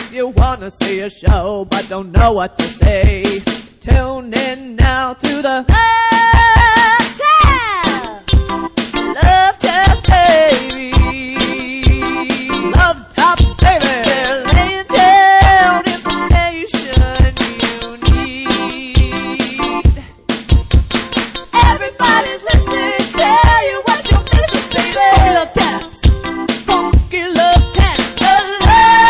If you wanna see a show but don't know what to say, tune in now to the Love Tap! Love Tap, baby! Love Tap, baby! They're laying down information you need. Everybody's listening, tell you what you're missing, baby! Love Taps! Funky Love Taps!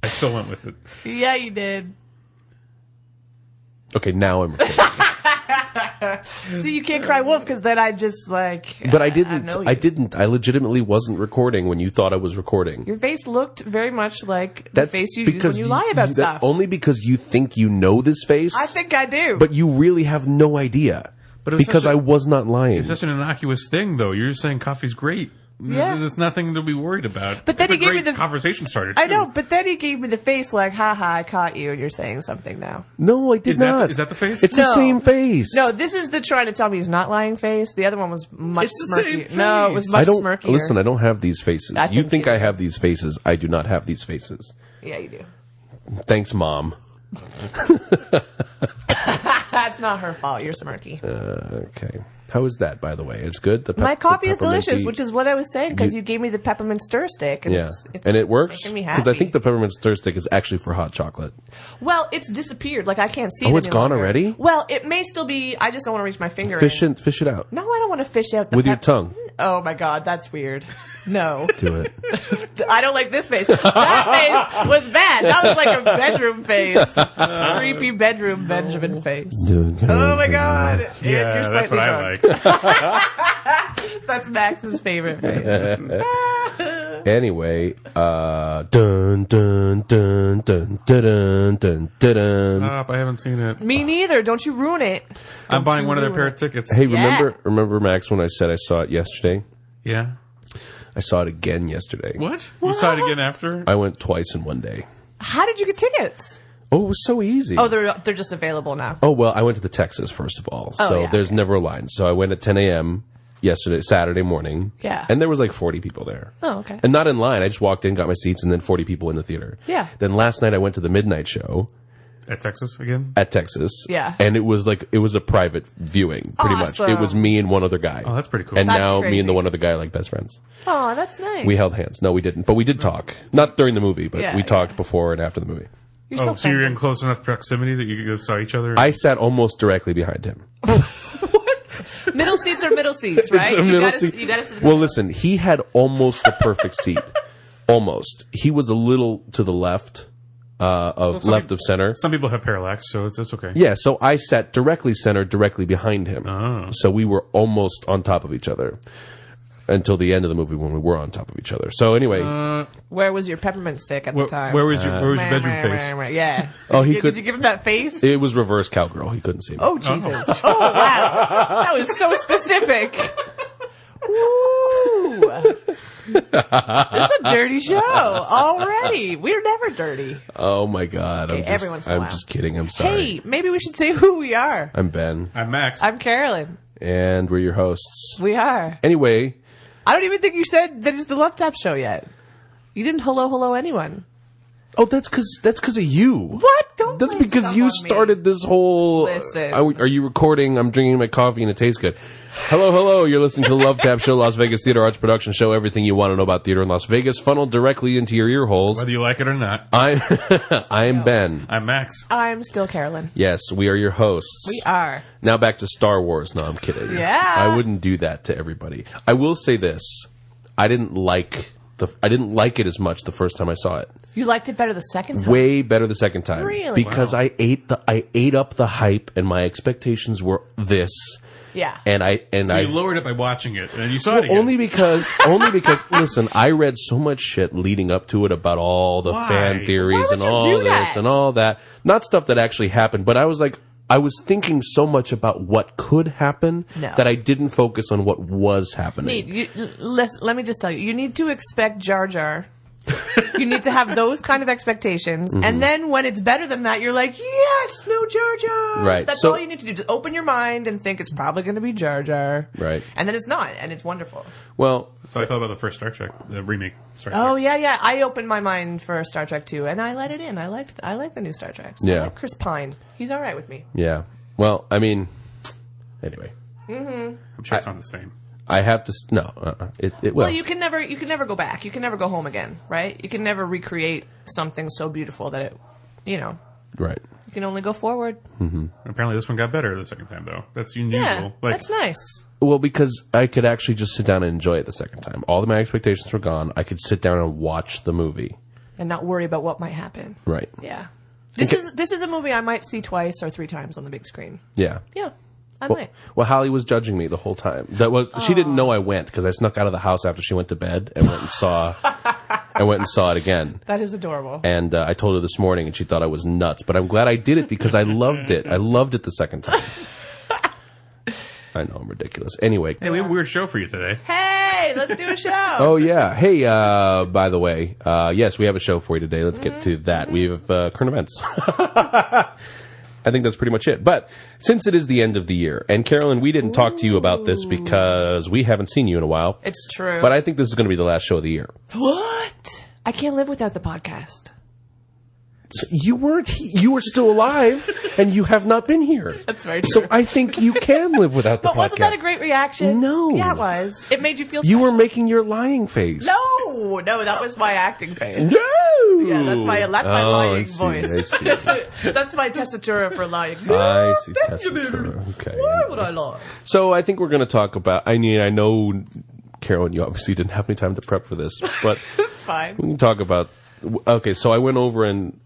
I still went with it. Yeah, you did. Okay, now I'm recording. See, you can't cry wolf because then I just like. But I didn't. I legitimately wasn't recording when you thought I was recording. Your face looked very much like the face you use when you lie about stuff. Only because you think you know this face. I think I do. But you really have no idea. But because I was not lying. It's such an innocuous thing, though. You're just saying coffee's great. Yeah. There's nothing to be worried about. But then it's he gave me the conversation starter. I know, but then he gave me the face like, haha, I caught you, and you're saying something now. No, I did not. Is that the face? It's the same face. No, this is the trying to tell me he's not lying face. The other one was much smirky. No, it was much smirkier. Listen, I don't have these faces. You think I do. have these faces. I do not have these faces. Yeah, you do. Thanks, Mom. That's not her fault. You're smirky. Okay. How is that, by the way? It's good? My coffee is delicious, which is what I was saying, because you gave me the peppermint stir stick. And it's and it works? making me happy. Because I think the peppermint stir stick is actually for hot chocolate. Well, it's disappeared. Like, I can't see it. Oh, it's gone longer. already? Well, it may still be. I just don't want to reach my finger Fish in. it out. No, I don't want to fish out the With your tongue. Oh, my God. That's weird. No. Do it. I don't like this face. That face was bad. That was like a bedroom face. Creepy bedroom Benjamin face. Oh, my God. Yeah, that's what I like. That's Max's favorite face. Anyway, dun dun dun dun dun dun dun dun. Stop, I haven't seen it. Me neither. Don't you ruin it. I'm buying one of their pair of tickets. Hey, remember Max, when I said I saw it yesterday? Yeah. I saw it again yesterday. What? You saw it again after? I went twice in one day. How did you get tickets? Oh, it was so easy. Oh, they're just available now. Oh, well, I went to the Texas, first of all. So there's never a line. So I went at 10 a.m. Saturday morning. Yeah. And there was like 40 people there. Oh, okay. And not in line. I just walked in, got my seats, and then 40 people in the theater. Yeah. Then last night I went to the midnight show. At Texas again? At Texas. Yeah. And it was a private viewing, pretty much. It was me and one other guy. Oh, that's pretty cool. And That's now crazy. me and the one other guy are like best friends. Oh, that's nice. We held hands. No, we didn't. But we did talk. Not during the movie, but Yeah, we talked before and after the movie. You're Oh, so you're friendly. in close enough proximity that you guys saw each other? I sat almost directly behind him. Middle seats are middle seats, right? It's a middle seat. You gotta sit in the Well, middle. listen, he had almost the perfect seat. Almost. He was a little to the left, of center. Some people have parallax, so it's okay. Yeah, so I sat directly center, directly behind him. Oh. So we were almost on top of each other until the end of the movie when we were on top of each other. So anyway, Where was your peppermint stick at the time? Where was your bedroom face? Yeah. Oh, Did you give him that face? it was reverse cowgirl. He couldn't see me. Oh, Jesus. Oh, wow. That was so specific. Ooh. It's a dirty show already. We're never dirty. Oh my God! every once in a I'm while. just kidding. I'm sorry. Hey, maybe we should say who we are. I'm Ben, I'm Max. I'm Carolyn. and we're your hosts. We are. Anyway, I don't even think you said that it's the Love Tap show yet. You didn't hello anyone. oh, that's because of you. What? Don't That's blame because stuff you on me. started this whole. Listen. Are you recording? I'm drinking my coffee and it tastes good. Hello. You're listening to the Love Tap Show, Las Vegas Theater Arts Production Show. Everything you want to know about theater in Las Vegas, funneled directly into your ear holes. Whether you like it or not. I'm Ben. I'm Max. I'm still Carolyn. Yes, we are your hosts. We are. Now back to Star Wars. No, I'm kidding. Yeah. I wouldn't do that to everybody. I will say this: I didn't like it as much the first time I saw it. You liked it better the second time? Way better the second time. Really? Because I ate up the hype, and my expectations were this. Yeah. So you lowered it by watching it, and then you saw it again. Only because listen, I read so much shit leading up to it about all the Why? fan theories Why would and you all do this that? and all that. Not stuff that actually happened, but I was like, I was thinking so much about what could happen that I didn't focus on what was happening. Let me just tell you, you need to expect Jar Jar. You need to have those kind of expectations, and then when it's better than that, you're like, yes, no Jar Jar. Right. That's all you need to do. Just open your mind and think it's probably going to be Jar Jar. Right. And then it's not, and it's wonderful. Well, that's how I felt about the first Star Trek, the remake. Star Trek. Oh yeah. I opened my mind for Star Trek too, and I let it in. I like the new Star Treks. Yeah. I like Chris Pine. He's all right with me. yeah. Well, I mean, anyway. I'm sure it's not the same. I have to no. It will. Well, you can never go back. You can never go home again, right? You can never recreate something so beautiful that it, right. You can only go forward. Mm-hmm. Apparently, this one got better the second time, though. That's unusual. Yeah, that's nice. Well, because I could actually just sit down and enjoy it the second time. All of my expectations were gone. I could sit down and watch the movie and not worry about what might happen. Right. Yeah. This is a movie I might see twice or 3 times on the big screen. Yeah. Yeah. I might. Well, Holly was judging me the whole time. She didn't know I went because I snuck out of the house after she went to bed and went and saw it again. That is adorable. And I told her this morning, and she thought I was nuts. But I'm glad I did it because I loved it. I loved it the second time. I know I'm ridiculous. Anyway, hey, we have a weird show for you today. Hey, let's do a show. Oh yeah. Hey, by the way, yes, we have a show for you today. Let's get to that. We have current events. I think that's pretty much it. But since it is the end of the year, and Carolyn, we didn't talk to you about this because we haven't seen you in a while. It's true. But I think this is going to be the last show of the year. What? I can't live without the podcast. So you were still alive, and you have not been here. That's very true. So I think you can live without the podcast. But wasn't that a great reaction? No. Yeah, it was. It made you feel special. You were making your lying face. No, that was my acting face. No! Yeah, that's my lying voice. I see. That's my tessitura for lying. I see, tessitura. Okay. Why would I lie? So I think we're going to talk about, I know, Carolyn, you obviously didn't have any time to prep for this, but it's fine. We can talk about, okay, so I went over and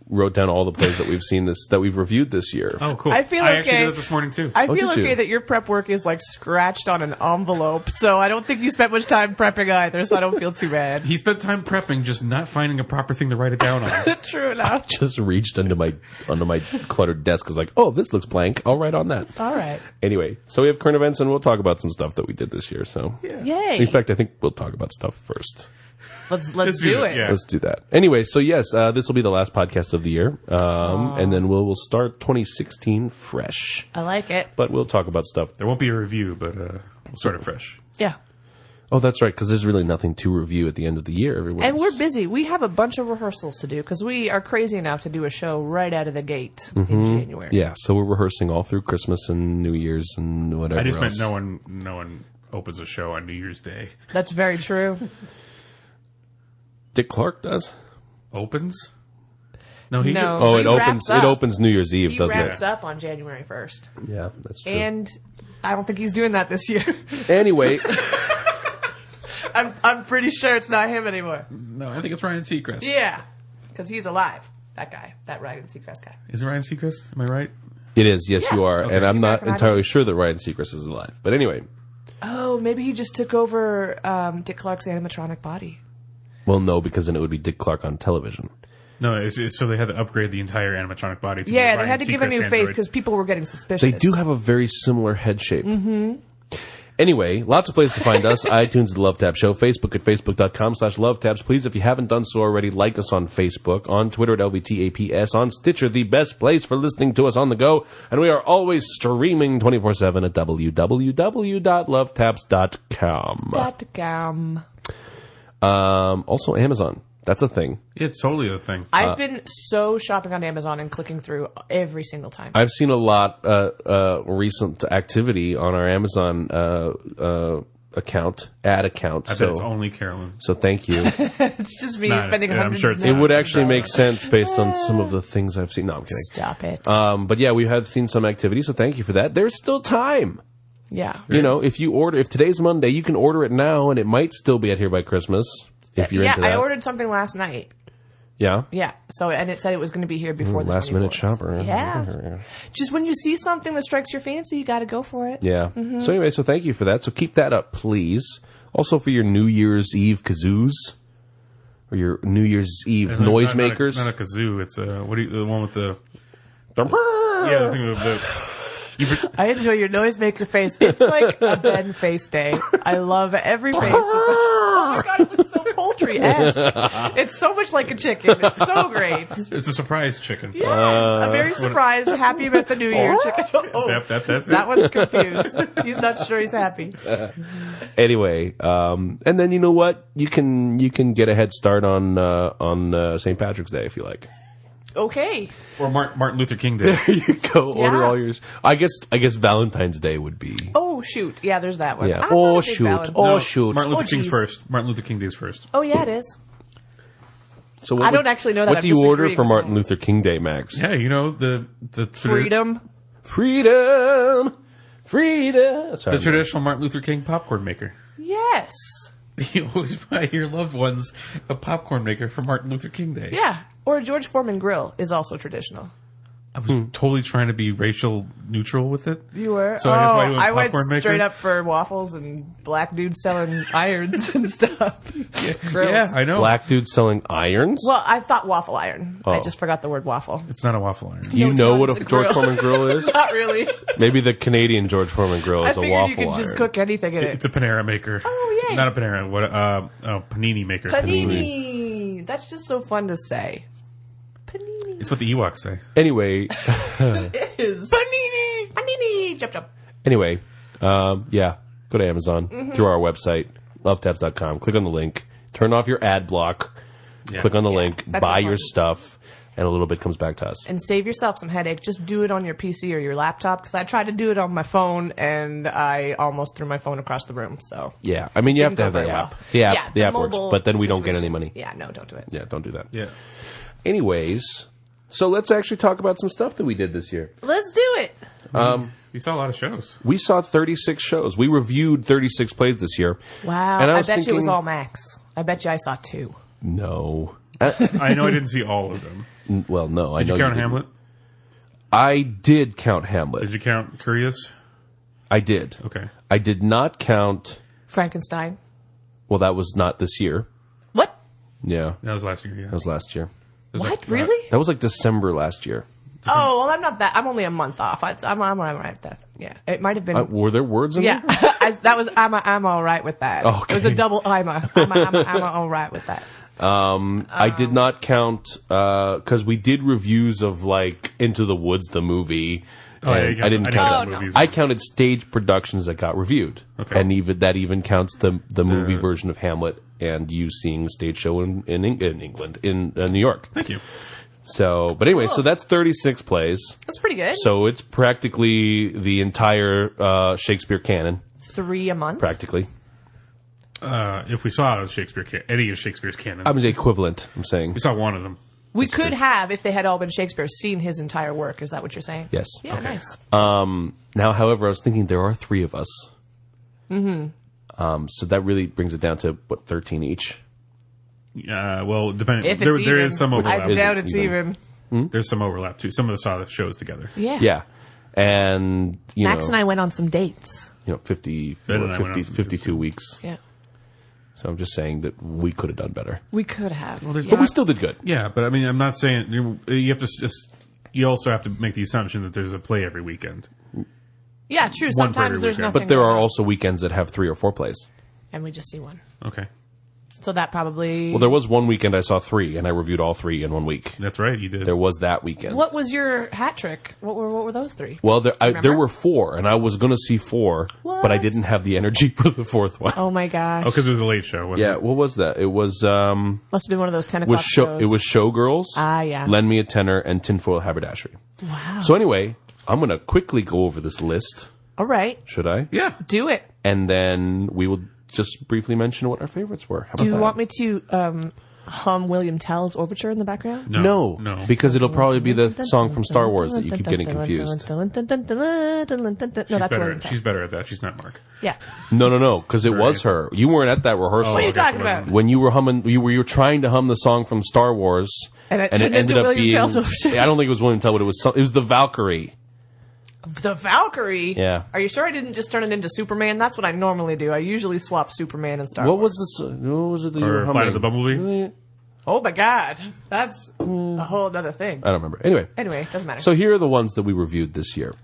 wrote down all the plays that we've reviewed this year. Oh, cool. I feel I actually did it this morning, too. I feel okay that your prep work is like scratched on an envelope, so I don't think you spent much time prepping either, so I don't feel too bad. He spent time prepping, just not finding a proper thing to write it down on. True enough. I just reached onto my cluttered desk, was like, oh, this looks blank. I'll write on that. All right. Anyway, so we have current events, and we'll talk about some stuff that we did this year. So, yeah. Yay. In fact, I think we'll talk about stuff first. Let's do it. Yeah. Let's do that. Anyway, so yes, this will be the last podcast of the year, and then we'll start 2016 fresh. I like it. But we'll talk about stuff. There won't be a review, but we'll start it fresh. Yeah. Oh, that's right, because there's really nothing to review at the end of the year. And we're busy. We have a bunch of rehearsals to do because we are crazy enough to do a show right out of the gate in January. Yeah, so we're rehearsing all through Christmas and New Year's and whatever I just else. meant no one opens a show on New Year's Day. That's very true. Dick Clark does. Opens? No, he No. Oh, He it opens. wraps up. It opens New Year's Eve, He doesn't wraps it? up on January 1st. Yeah, that's true. And I don't think he's doing that this year. Anyway, I'm pretty sure it's not him anymore. No, I think it's Ryan Seacrest. Yeah. Because he's alive. That guy. That Ryan Seacrest guy. Is it Ryan Seacrest? Am I right? it is. Yes, Yeah. you are, Okay. and I'm not back on entirely sure that Ryan Seacrest is alive. But anyway, Oh, maybe he just took over Dick Clark's animatronic body. well, no, because then it would be Dick Clark on television. No, it's so they had to upgrade the entire animatronic body to Yeah, the they Ryan had to give a Seacrest new face android. because people were getting suspicious. They do have a very similar head shape. Mm-hmm. Anyway, lots of places to find us. iTunes, The Love Tab Show. Facebook at facebook.com/lovetabs. Please, if you haven't done so already, like us on Facebook. On Twitter at LVTAPS. On Stitcher, the best place for listening to us on the go. And we are always streaming 24/7 at www.lovetabs.com. Also, Amazon. That's a thing. It's totally a thing. I've been so shopping on Amazon and clicking through every single time. I've seen a lot recent activity on our Amazon ad account. I bet it's only Carolyn. So thank you. It's just me not. spending Yeah, I'm hundreds sure of it's It not. would actually make sense based on some of the things I've seen. No, I'm kidding. Stop it. But yeah, we have seen some activity, so thank you for that. There's still time. yeah. You know, if today's Monday, you can order it now, and it might still be out here by Christmas if you're into that. I ordered something last night. Yeah. Yeah. So, and it said it was going to be here before the Last minute 24th. shopper. Yeah. Just when you see something that strikes your fancy, you got to go for it. Yeah. So anyway, so thank you for that. So keep that up, please. Also for your New Year's Eve kazoos or your New Year's Eve noisemakers. Not a kazoo. It's the one with the Yeah, the thing with the. I enjoy your noisemaker face. It's like a Ben face day. I love every face. That's like, oh my god, it looks so poultry-esque. It's so much like a chicken. It's so great. It's a surprise chicken. Yes, a very surprised, happy about the New Year chicken. Oh, That's it. that one's confused. He's not sure he's happy. Anyway, and then you know what? You can get a head start on St. Patrick's Day if you like. Okay. Or Martin Luther King Day. There you go. Order Yeah. all yours. I guess Valentine's Day would be. Oh, shoot. Yeah, there's that one. Yeah. I'm Oh, not a big shoot. Valentine. Oh, No, shoot. Martin Luther Oh, King's geez. first. Martin Luther King Day's first. Oh, yeah, it is. So I don't actually know that. What I'm do you order disagreeing for with Martin that. Luther King Day, Max? Yeah, you know the Freedom. Freedom. Sorry, the traditional Martin Luther King popcorn maker. Yes. You always buy your loved ones a popcorn maker for Martin Luther King Day. Yeah. Or a George Foreman grill is also traditional. I was totally trying to be racial neutral with it. You were? So I just went with I went popcorn maker? straight up for waffles and black dudes selling irons and stuff. Grills. Yeah, I know. Black dude selling irons? Well, I thought waffle iron. I Oh. just forgot the word waffle. It's not a waffle iron. do you it's know not, what it's a a George grill. Foreman grill is? Not really. Maybe the Canadian George Foreman grill I is a figured waffle you could iron. just cook anything in it. It's a Panera maker. Oh, yay. Not a Panera. What? Panini maker. Panini. That's just so fun to say. Panini. It's what the Ewoks say. Anyway, It is. Panini. Panini. Jump, jump. yeah, go to Amazon Mm-hmm. through our website, lovetaps.com. Click on the link. Turn off your ad block. Yeah. Click on the link. that's Buy fun. your stuff, and a little bit comes back to us. And save yourself some headache. Just do it on your PC or your laptop, because I tried to do it on my phone and I almost threw my phone across the room. So Yeah, I mean, you have didn't to go have the very app. well. The app, Yeah, the app works, mobile but then we don't get any situation. money. Yeah, no, don't do it. Yeah, don't do that. Yeah. Anyways, so let's actually talk about some stuff that we did this year. Let's do it. You saw a lot of shows. We saw 36 shows. We reviewed 36 plays this year. Wow. And I I, was bet you it was thinking- all Max. I bet you I saw 2. No. I know I didn't see all of them. Well, no. Did you count Hamlet? I did count Hamlet. Did you count Curious? I did. Okay. I did not count. Frankenstein. Well, that was not this year. What? Yeah, That was last year, yeah. that was last year. It was What? like- Really? That was like December last year. Oh, well, I'm not that. I'm only a month off. I'm all right with that. Yeah. It might have been. Were there words in yeah. there? I'm all right with that. Okay. It was a double I'm all right with that. I did not count because we did reviews of like Into the Woods, the movie. Oh, yeah, and you count- I didn't I count count that. movies. I counted stage productions that got reviewed, Okay. and even counts the movie version of Hamlet and you seeing the stage show in England in New York. Thank you. So, but anyway, so that's 36 plays. That's pretty good. So it's practically the entire Shakespeare canon, 3 a month. practically. If we saw any of Shakespeare's canon, I mean, the equivalent, I'm saying. we saw one of them. We could have, if they had all been Shakespeare, seen his entire work. Is that what you're saying? Yes. Yeah, nice. Now, however, I was thinking there are 3 of us. Mm-hmm. So that really brings it down to, 13 each? Well, depending. If it's There even. is some overlap. I doubt Is it it's even? even. There's some overlap too. Some of us saw the shows together. Yeah. Yeah. And, Max and I went on some dates. 50, Ben and I went on some 52 weeks. Yeah. So I'm just saying that we could have done better. We could have. But we still did good. Yeah, but I mean, I'm not saying you have to just. You also have to make the assumption that there's a play every weekend. Yeah, true. One Sometimes per there's weekend. nothing. But there going are on, also weekends that have 3 or 4 plays. and we just see one. Okay, So that probably. Well, there was one weekend I saw 3, and I reviewed all 3 in 1 week. that's right. You did. There was that weekend. What was your hat trick? What were those 3? Well, there Remember? were 4, and I was going to see 4, but I What? didn't have the energy for the 4th one. Oh my gosh! Oh, because it was a late show, wasn't Yeah, it? what was that? It was Must have been one of those 10 o'clock shows. it was Showgirls. Ah, yeah. Lend Me a Tenor and Tinfoil Haberdashery. Wow. So anyway, I'm going to quickly go over this list. All right, Should I? Yeah. do it. And then we will just briefly mention what our favorites were. How about Do you that? want me to hum William Tell's overture in the background? No. because it'll probably be the song from Star Wars that you keep getting confused. No, that's William Tell. She's better at that. She's not Mark. Yeah. No, because it was her. You weren't at that rehearsal. What are you okay, talking so it about? When you were humming, you were trying to hum the song from Star Wars, And it turned into William Tell's overture. I don't think it was William Tell, but it was the Valkyrie. The Valkyrie? Yeah. Are you sure I didn't just turn it into Superman? That's what I normally do. I usually swap Superman and Star What Wars. was this? What was it that you were Or humming? Flight of the Bumblebee. Oh my God, that's a whole other thing. I don't remember. Anyway, doesn't matter. so here are the ones that we reviewed this year.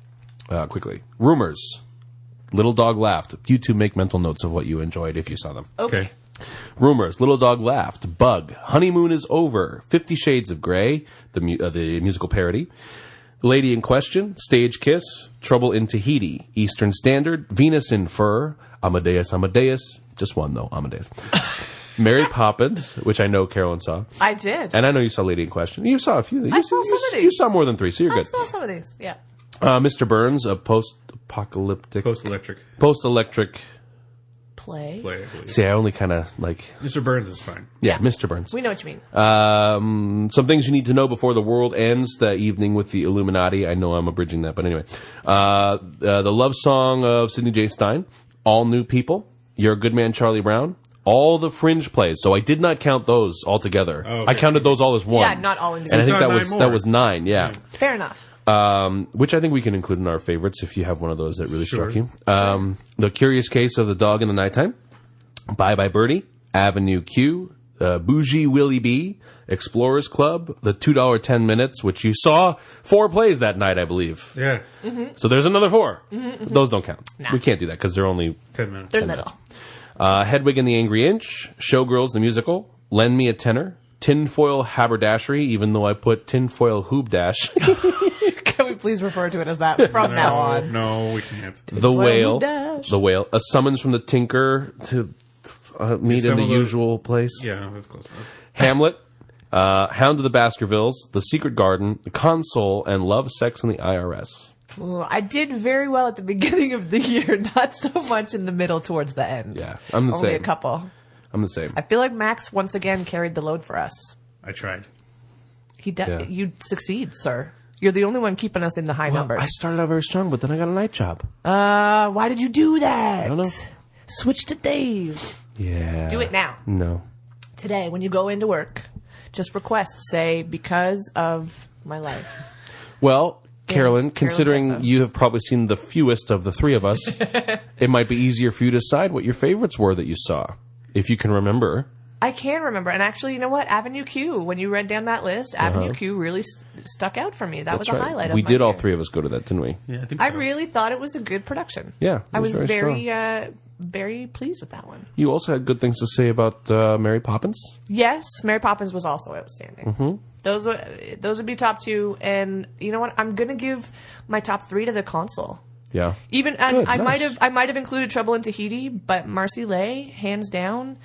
Quickly. Rumors. Little Dog Laughed. You two make mental notes of what you enjoyed if you saw them. Okay. Rumors. Little Dog Laughed. Bug. Honeymoon is Over. 50 Shades of Grey. The musical parody. Lady in Question. Stage Kiss. Trouble in Tahiti. Eastern Standard. Venus in Fur. Amadeus. Just one, though. Amadeus. Mary Poppins, which I know Carolyn saw. I did. And I know you saw Lady in Question. You saw a few. I saw some of these. You saw more than 3, so you're good. I saw some of these, yeah. Mr. Burns, a post-apocalyptic... Post-electric... Play. I believe. See, I only kind of like... Mr. Burns is fine. Yeah, Yeah. Mr. Burns. We know what you mean. Some things you need to know before the world ends. The evening with the Illuminati. I know I'm abridging that, but anyway. The love song of Sidney J. Stein. All New People. You're a Good Man, Charlie Brown. All the Fringe plays. So I did not count those all together. Oh, okay. I counted those all as one. Yeah, not all And I individual. think So that was 9. Yeah. Fair enough. Which I think we can include in our favorites if you have one of those that really Sure. struck you. The Curious Case of the Dog in the Nighttime. Bye Bye Birdie. Avenue Q. Bougie Willie B. Explorers Club. The $2 10 Minutes, which you saw 4 plays that night, I believe. Yeah. So there's another 4. Those don't count. Nah. We can't do that because they're only 10 minutes. They're little. Hedwig and the Angry Inch. Showgirls the Musical. Lend Me a Tenor. Tinfoil Haberdashery, even though I put Tinfoil Hoobdash. Can we please refer to it as that from now on? No, we can't. The Whale. Hoobdash. The Whale. A Summons from the Tinker to meet in some the of the- usual place. Yeah, that's close enough. Hamlet. Hound of the Baskervilles. The Secret Garden. The Console. And Love, Sex, and the IRS. Ooh, I did very well at the beginning of the year, not so much in the middle towards the end. Yeah, I'm the Only same. a couple. I'm the same. I feel like Max once again carried the load for us. I tried. Yeah. You succeed, sir. You're the only one keeping us in the high numbers. I started out very strong, but then I got a night job. Why did you do that? I don't know. Switch to Dave. Yeah. Do it now. No. Today, when you go into work, just say, because of my life. Well, Carolyn, Carolyn considering said so. you have probably seen the fewest of the 3 of us, it might be easier for you to decide what your favorites were that you saw, if you can remember. I can remember. And actually, you know what? Avenue Q, when you read down that list, Avenue Q really stuck out for me. That was a highlight of We my did all year. 3 of us go to that, didn't we? Yeah, I think so. I really thought it was a good production. Yeah, it I was was very very pleased with that one. You also had good things to say about Mary Poppins. Yes, Mary Poppins was also outstanding. Mm-hmm. Those would be top 2. And you know what? I'm gonna give my top 3 to the console. Yeah. Even Good, I nice. might have included Trouble in Tahiti, but Marcy Lay, hands down,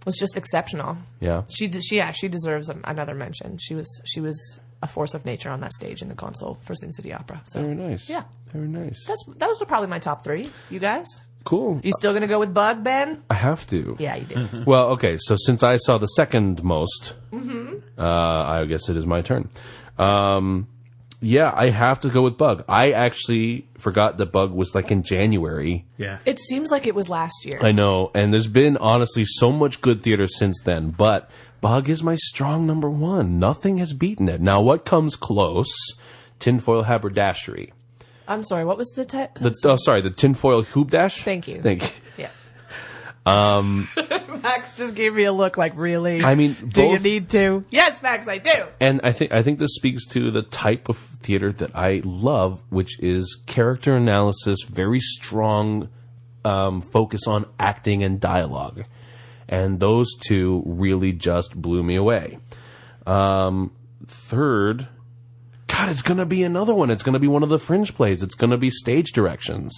was just exceptional. Yeah. She deserves another mention. She was a force of nature on that stage in the console for Sin City Opera. So Very nice. Yeah. Very nice. those are probably my top 3. You guys? cool. You still gonna go with Bug, Ben? I have to. Yeah, you do. Well, okay, so since I saw the second most, I guess it is my turn. Yeah, I have to go with Bug. I actually forgot that Bug was like in January. Yeah. It seems like it was last year. I know, and there's been honestly so much good theater since then, but Bug is my strong number 1. Nothing has beaten it. Now, what comes close? Tinfoil Haberdashery. I'm sorry, what was the title? The Tinfoil Hoobdash? Thank you. Thank you. Yeah. Max just gave me a look like, really? I mean, do you both- need to? Yes, Max, I do. And I think this speaks to the type of theater that I love, which is character analysis, very strong focus on acting and dialogue. And those two really just blew me away. Third, God, it's going to be another one. It's going to be one of the Fringe plays. It's going to be Stage Directions.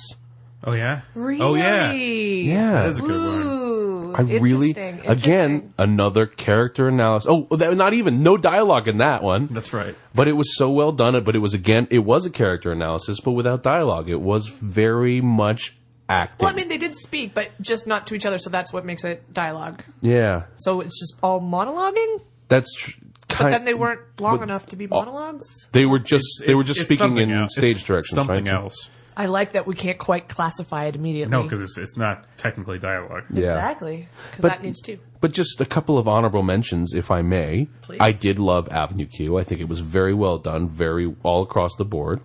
Oh, yeah? Really? Oh, yeah. Yeah. That is a good one. Ooh, I really, interesting. again, another character analysis. Oh, not even, no dialogue in that one. That's right. But it was so well done. But it was a character analysis, but without dialogue. It was very much acting. Well, I mean, they did speak, but just not to each other, so that's what makes it dialogue. Yeah, So it's just all monologuing? that's But then they weren't long enough to be monologues? They were just It's speaking something in else. stage It's directions. Something right? else. I like that we can't quite classify it immediately. No, because it's not technically dialogue. Yeah. Exactly. Because But- that needs to. But just a couple of honorable mentions, if I may. Please. I did love Avenue Q. I think it was very well done, very all across the board.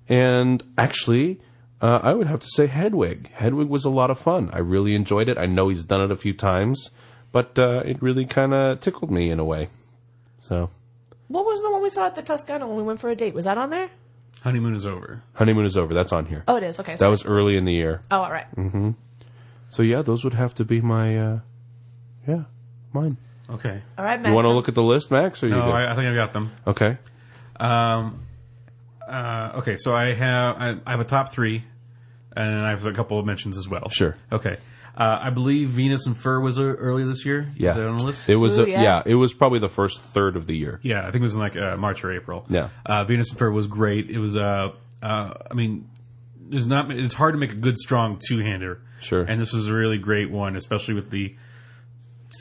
And actually, I would have to say Hedwig. Hedwig was a lot of fun. I really enjoyed it. I know he's done it a few times, but it really kind of tickled me in a way. So, What was the one we saw at the Toscana when we went for a date? Was that on there? Honeymoon is over. Honeymoon is over. That's on here. Oh, it is. Okay. That Sorry. was early in the year. Oh, all right. So yeah, those would have to be my, mine. Okay. All right, Max. You want to look at the list, Max? Or you No, good? I think I got them. Okay. Okay, so I have a top 3, and I have a couple of mentions as well. Sure. Okay. I believe Venus and Fur was earlier this year. Yeah. Is that on the list? It was, Ooh, yeah. it was probably the first third of the year. Yeah, I think it was in like March or April. Yeah. Venus and Fur was great. It was I mean, it's hard to make a good strong two-hander. Sure. And this was a really great one, especially with the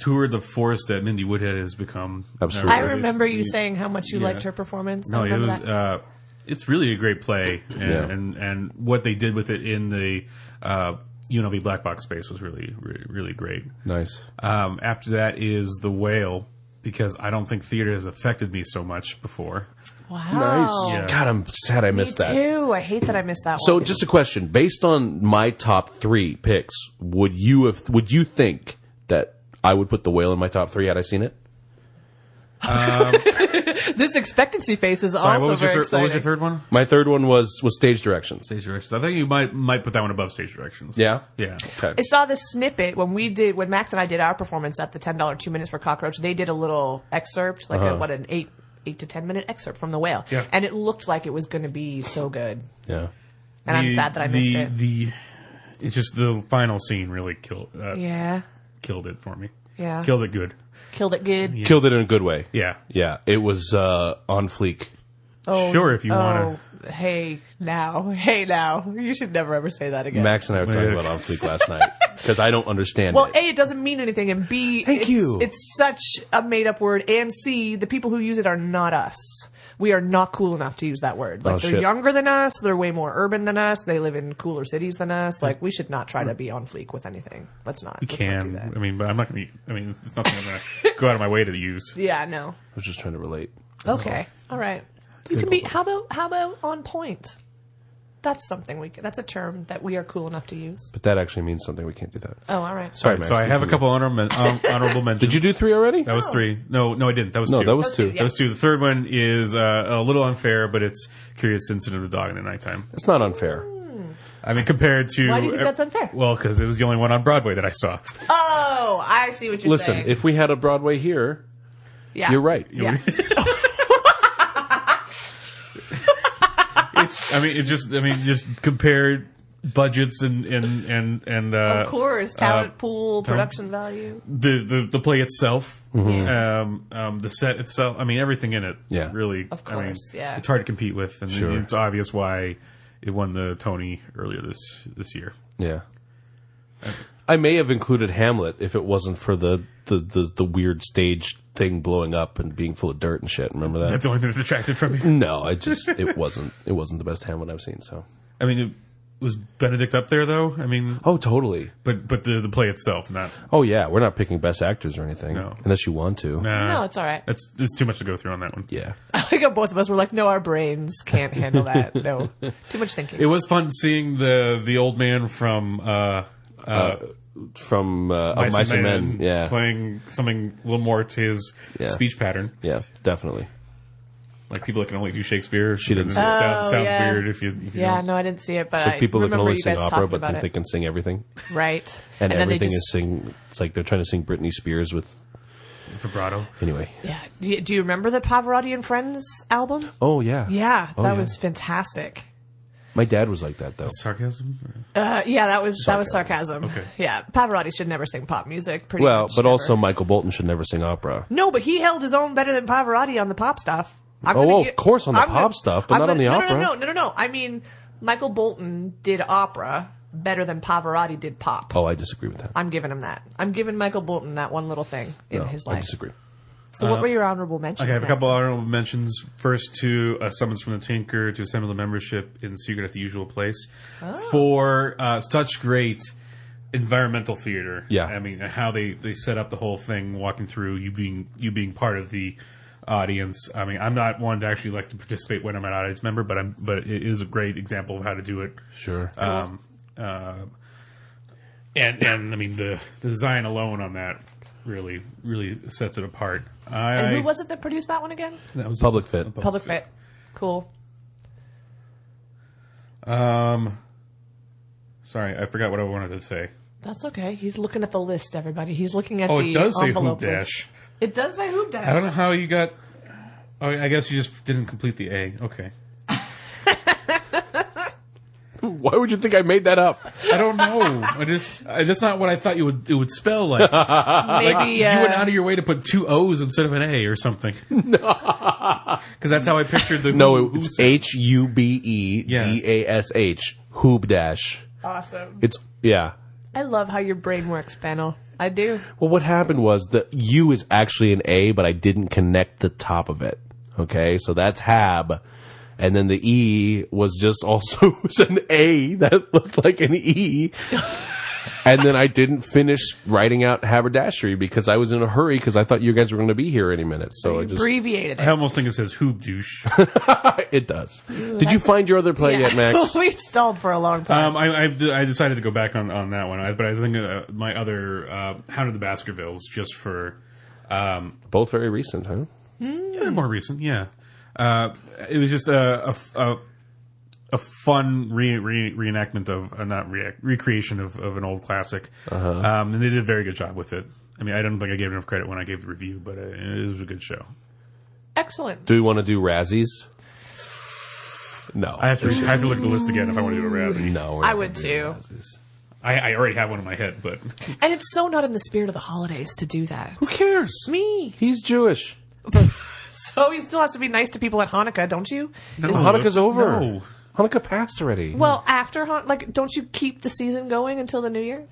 tour de force that Mindy Woodhead has become. Absolutely. I remember you saying how much you Yeah. liked her performance. No, I it remember was. that. It's really a great play, and, Yeah. and what they did with it in the UNLV black box space was really, really, really great. Nice. After that is The Whale, because I don't think theater has affected me so much before. Wow. Nice. Yeah. God, I'm sad I missed Me that. too. I hate that I missed that So, one. just a question: based on my top 3 picks, would you think that I would put The Whale in my top 3 had I seen it? This expectancy face is Sorry, also what was your very what was your exciting. third one? My third one was Stage Directions. Stage directions. I think you might put that one above stage directions. Yeah. Yeah. Okay. I saw this snippet when Max and I did our performance at the $10 2 minutes for Cockroach. They did a little excerpt, like an 8 to 10 minute excerpt from The Whale, Yeah. and it looked like it was going to be so good. Yeah. And I'm sad that I missed it. It's just the final scene really killed it for me. Yeah. Killed it good. Killed it good. Killed it in a good way. Yeah. Yeah. It was on fleek. Oh, Sure, if you wanna- Hey now. You should never ever say that again. Max and I were talking about on fleek last night because I don't understand Well, it. A, it doesn't mean anything, and B, Thank you. It's such a made up word, and C, the people who use it are not us. We are not cool enough to use that word. Like, they're shit. younger than us, they're way more urban than us, they live in cooler cities than us. Like, we should not try to be on fleek with anything. Let's not. You Let's not do can. that. I mean, but I'm not going to. I mean, it's nothing I'm going to go out of my way to use. Yeah, no. I was just trying to relate. Okay. All right. You can be. How about on point? That's something that's a term that we are cool enough to use. But that actually means something. We can't do that. Oh, all right. Sorry, Max. So I have a continue. couple honorable mentions. Did you do 3 already? That was 3. No, I didn't. That was No, 2. that was Those 2. two, yeah. That was 2. The third one is a little unfair, but it's Curious Incident of the Dog in the Nighttime. It's not unfair. I mean, compared to... Why do you think that's unfair? Well, because it was the only one on Broadway that I saw. Oh, I see what you're Listen, saying. if we had a Broadway here, Yeah. you're right. Yeah. Just compare budgets and Of course, talent pool, production value. the play itself, Mm-hmm. the set itself. I mean, everything in it. Yeah. Really. Of I mean, course, yeah. It's hard to compete with, and Sure. it's obvious why it won the Tony earlier this year. Yeah. I may have included Hamlet if it wasn't for the weird stage thing blowing up and being full of dirt and shit. Remember that? That's the only thing that detracted from you. No, it wasn't the best Hamlet I've seen. So. I mean, was Benedict up there though? I mean, Oh, totally. but the play itself, not. Oh yeah, we're not picking best actors or anything, No. unless you want to. No, it's all right. There's too much to go through on that one. Yeah. I think both of us were like, no, our brains can't handle that. No, too much thinking. It was fun seeing the old man from From Of Mice and Men. Yeah. playing something a little more to his Yeah. speech pattern. Yeah, definitely. Like people that can only do Shakespeare. She didn't It say it. sounds yeah. weird if you Yeah, don't. no, I didn't see it, but It's like I people that can remember only you sing guys opera talking but about think it. they can sing everything. Right. And then they everything just, is sing. It's like they're trying to sing Britney Spears with. Vibrato. Anyway. Yeah. Do you remember the Pavarotti and Friends album? Oh yeah. Yeah, Oh, that yeah. was fantastic. My dad was like that though. Sarcasm? Yeah, that was sarcasm. Okay. Yeah, Pavarotti should never sing pop music. Pretty Well, much but never. also Michael Bolton should never sing opera. No, but he held his own better than Pavarotti on the pop stuff. Of course on the pop stuff, but not on the opera. No. I mean, Michael Bolton did opera better than Pavarotti did pop. Oh, I disagree with that. I'm giving him that. I'm giving Michael Bolton that one little thing in No, his I life. disagree. So what were your honorable mentions? Okay, I have a Max? couple honorable mentions. First to Summons from the Tinker to assemble the membership in secret at the usual place for such great environmental theater. Yeah. I mean how they set up the whole thing, walking through you being part of the audience. I mean, I'm not one to actually like to participate when I'm an audience member, but it is a great example of how to do it. Sure. And I mean the design alone on that really sets it apart. And who was it that produced that one again? That was Public Fit. Public Fit. Cool. Sorry, I forgot what I wanted to say. That's okay. He's looking at the list, everybody. He's looking at Oh, the it does say Hoop envelope Dash. list. It does say Hoop Dash. I don't know how you got. Oh, I guess you just didn't complete the A. Okay. Why would you think I made that up? I don't know. That's not what I thought it would spell like. Maybe You went out of your way to put 2 O's instead of an A or something. Because that's how I pictured the. No, who it's sound. HUBEDASH. Hoob dash. Awesome. It's yeah. I love how your brain works, Panel. I do. Well, what happened was the U is actually an A, but I didn't connect the top of it. Okay, so that's Hab. And then the E was just also was an A that looked like an E. And then I didn't finish writing out haberdashery because I was in a hurry because I thought you guys were going to be here any minute. So I just Abbreviated I it. almost think it says Hoop Douche. it does. Did you find your other play yet, Max? We've stalled for a long time. I decided to go back on that one, but I think my other Hound of the Baskervilles just for Both very recent, huh? yeah, more recent, yeah. It was just a fun reenactment of recreation of an old classic, and they did a very good job with it. I mean, I don't think I gave enough credit when I gave the review, but it was a good show. Excellent. Do we want to do Razzies? No. I have to look at the list again if I want to do a Razzie. No, I would too. I already have one in my head, but And it's so not in the spirit of the holidays to do that. Who cares? Me. He's Jewish. So he still has to be nice to people at Hanukkah, don't you? no, Hanukkah's over. No. Hanukkah passed already. Well, after don't you keep the season going until the New Year?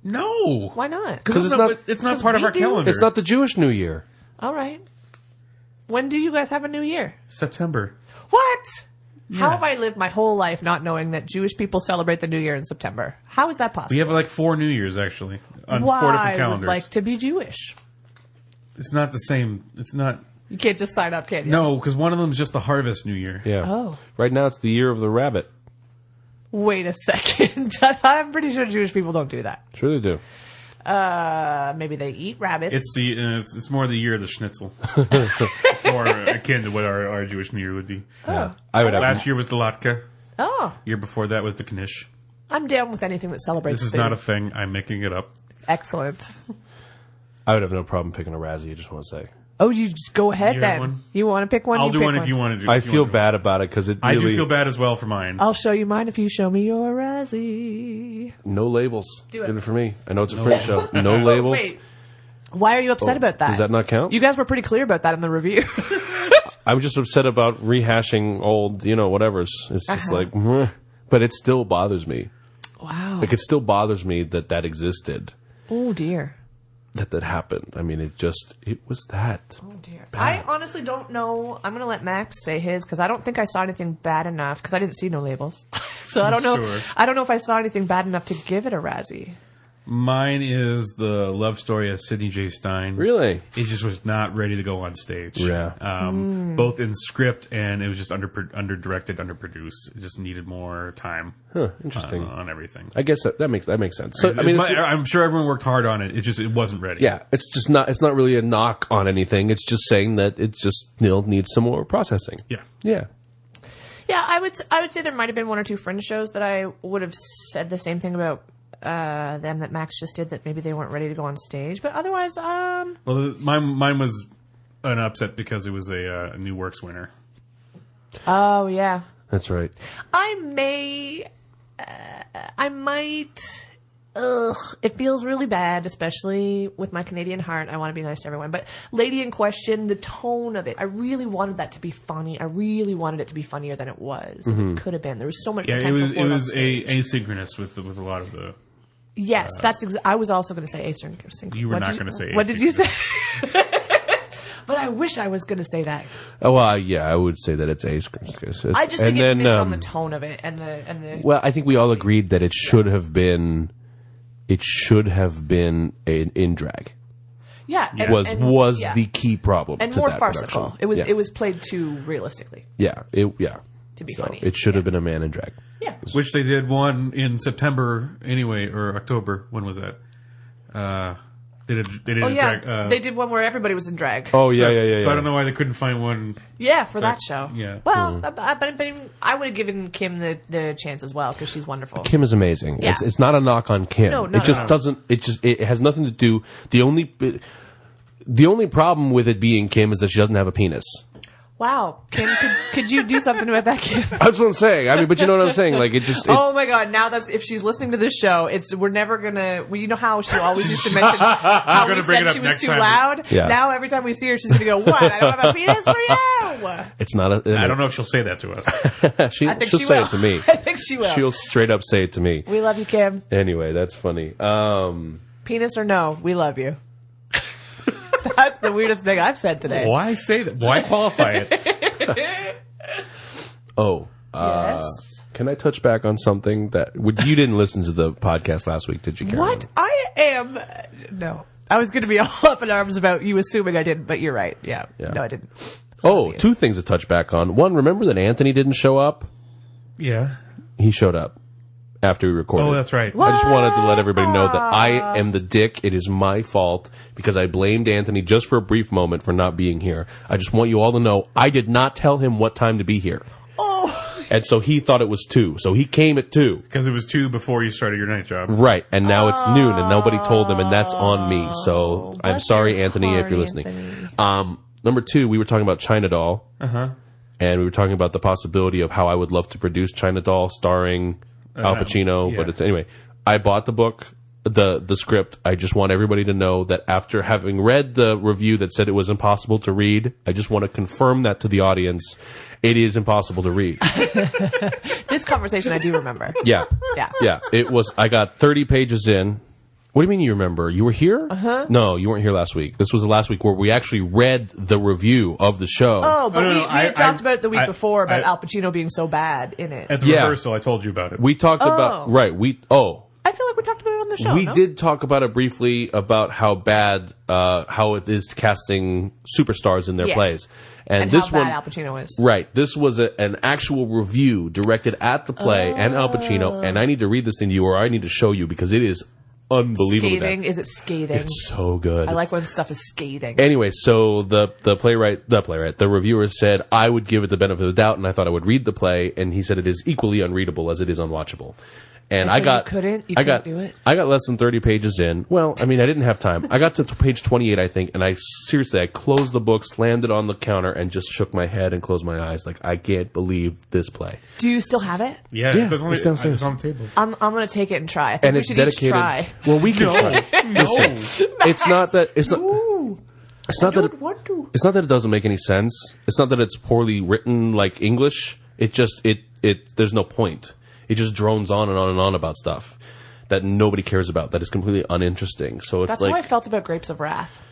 No. Why not? Because it's not part of we our do. calendar. It's not the Jewish New Year. All right. When do you guys have a New Year? September. What? How have I lived my whole life not knowing that Jewish people celebrate the New Year in September? How is that possible? We have like 4 New Years actually on Why 4 different would calendars. like to be Jewish? It's not the same. It's not. You can't just sign up, can you? No, because one of them is just the harvest New Year. Yeah. Oh. Right now it's the year of the rabbit. Wait a second. I'm pretty sure Jewish people don't do that. Sure they do. Maybe they eat rabbits. It's more the year of the schnitzel. It's more akin to what our Jewish New Year would be. Oh. I would have Last year was the latke. Oh. Year before that was the knish. I'm down with anything that celebrates This is food. not a thing. I'm making it up. Excellent. I would have no problem picking a Razzie, I just want to say. Oh, you just go ahead You have then. one? You want to pick one? I'll you do pick one if you want to do. I if you feel want to. bad about it because it really... I do feel bad as well for mine. I'll show you mine if you show me your Razzie. No labels. Do it. Did it for me. I know it's a French show. No labels. Wait. Why are you upset about that? Does that not count? You guys were pretty clear about that in the review. I'm just upset about rehashing old, whatevers. It's just like, but it still bothers me. Wow. Like, it still bothers me that existed, Oh, dear. that happened. I mean, it was that. Oh, dear. I honestly don't know. I'm going to let Max say his because I don't think I saw anything bad enough because I didn't see no labels. So I don't know. Sure. I don't know if I saw anything bad enough to give it a Razzie. Mine is the love story of Sidney J. Stein. Really? It just was not ready to go on stage. Yeah. Both in script and it was just under-directed, underproduced. It just needed more time Huh, interesting. on everything. I guess that makes sense. So, I mean, I'm sure everyone worked hard on it. It wasn't ready. yeah, it's not really a knock on anything. It's just saying that it just needs some more processing. Yeah. Yeah. Yeah, I would say there might have been 1 or 2 Fringe shows that I would have said the same thing about them that Max just did, that maybe they weren't ready to go on stage. But otherwise, Well, mine was an upset because it was a New Works winner. oh yeah, That's right. I might. Ugh, it feels really bad, especially with my Canadian heart. I want to be nice to everyone. But Lady in Question, the tone of it, I really wanted that to be funny. I really wanted it to be funnier than it was. It could have been. There was so much Yeah, potential it for it on was stage. asynchronous with a lot of the. Yes, I was also going to say asynchronous. You were not going to say What did you say? asynchronous. But I wish I was going to say that. Oh, well, yeah, I would say that it's asynchronous. I just think it missed on the tone of it and the. Well, I think we all agreed that it should have been. It should have been in drag. Yeah, Yeah. Was yeah. the key problem and to more that farcical. production. It was played too realistically Yeah, to be funny. It should have been a man in drag. Yeah. Which they did one in September anyway, or October. When was that? They did Oh a yeah, drag. they did one where everybody was in drag. Oh yeah. So I don't know why they couldn't find one. Yeah, for that show. Yeah. Well, but I would have given Kim the chance as well because she's wonderful. Kim is amazing. Yeah. It's not a knock on Kim. No, it just no. doesn't. It has nothing to do. The only problem with it being Kim is that she doesn't have a penis. Wow, Kim, could you do something about that, Kim? That's what I'm saying. I mean, but you know what I'm saying? Like, it just. Oh my God! Now if she's listening to this show, we're never gonna. Well, you know how she always used to mention how we bring it said up she was next too time. loud. Yeah. Now every time we see her, she's gonna go, "What? I don't have a penis for you." It's not a. I don't know if she'll say that to us. She'll I think say she will. it to me. I think she will. She'll straight up say it to me. We love you, Kim. Anyway, that's funny. Penis or no, we love you. That's the weirdest thing I've said today. Why say that? Why qualify it? Yes. Can I touch back on something that you didn't listen to the podcast last week, did you, Karen? What? I am. No. I was going to be all up in arms about you assuming I didn't, but you're right. Yeah. No, I didn't. Oh, two things to touch back on. One, remember that Anthony didn't show up? Yeah. He showed up after we recorded. Oh, that's right. I just wanted to let everybody know that I am the dick. It is my fault because I blamed Anthony just for a brief moment for not being here. I just want you all to know I did not tell him what time to be here. Oh. And so he thought it was 2. So he came at 2. Because it was 2 before you started your night job. Right. And now it's noon and nobody told him and that's on me. So I'm Bless sorry, your Anthony, if heart, you're listening. Anthony. Number 2, we were talking about China Doll. Uh-huh. And we were talking about the possibility of how I would love to produce China Doll starring Al Pacino. Yeah. But it's anyway, I bought the book, the script. I just want everybody to know that after having read the review that said it was impossible to read, I just want to confirm that to the audience. It is impossible to read. This conversation I do remember. Yeah. Yeah. Yeah. It was, I got 30 pages in. What do you mean you remember? You were here? Uh-huh. No, you weren't here last week. This was the last week where we actually read the review of the show. Oh, but no, we no, had talked about it the week before about I- Al Pacino being so bad in it. At the Yeah. rehearsal, I told you about it. We talked about, right, I feel like we talked about it on the show. we no? did talk about it briefly about how bad, how it is casting superstars in their Yeah. plays. And this how bad one, Al Pacino is. right, this was an actual review directed at the play and Al Pacino, and I need to read this thing to you or I need to show you because it is unbelievable. Scathing? Is it scathing? It's so good. I like when stuff is scathing. Anyway, so the reviewer said I would give it the benefit of the doubt, and I thought I would read the play, and he said it is equally unreadable as it is unwatchable. And So I got, you couldn't do it? I got less than 30 pages in. Well, I mean, I didn't have time. I got to page 28, I think, and I closed the book, slammed it on the counter, and just shook my head and closed my eyes. Like, I can't believe this play. Do you still have it? Yeah, Yeah, it's downstairs. It's on the table. I'm going to take it and try. I think And we it's should dedicated. each try. Well, we can try. Listen, it's not that it's not. Ooh, It's not I that. don't want to. It's not that it doesn't make any sense. It's not that it's poorly written like English. It just there's no point. It just drones on and on and on about stuff that nobody cares about. That is completely uninteresting. So it's That's like, how I felt about Grapes of Wrath.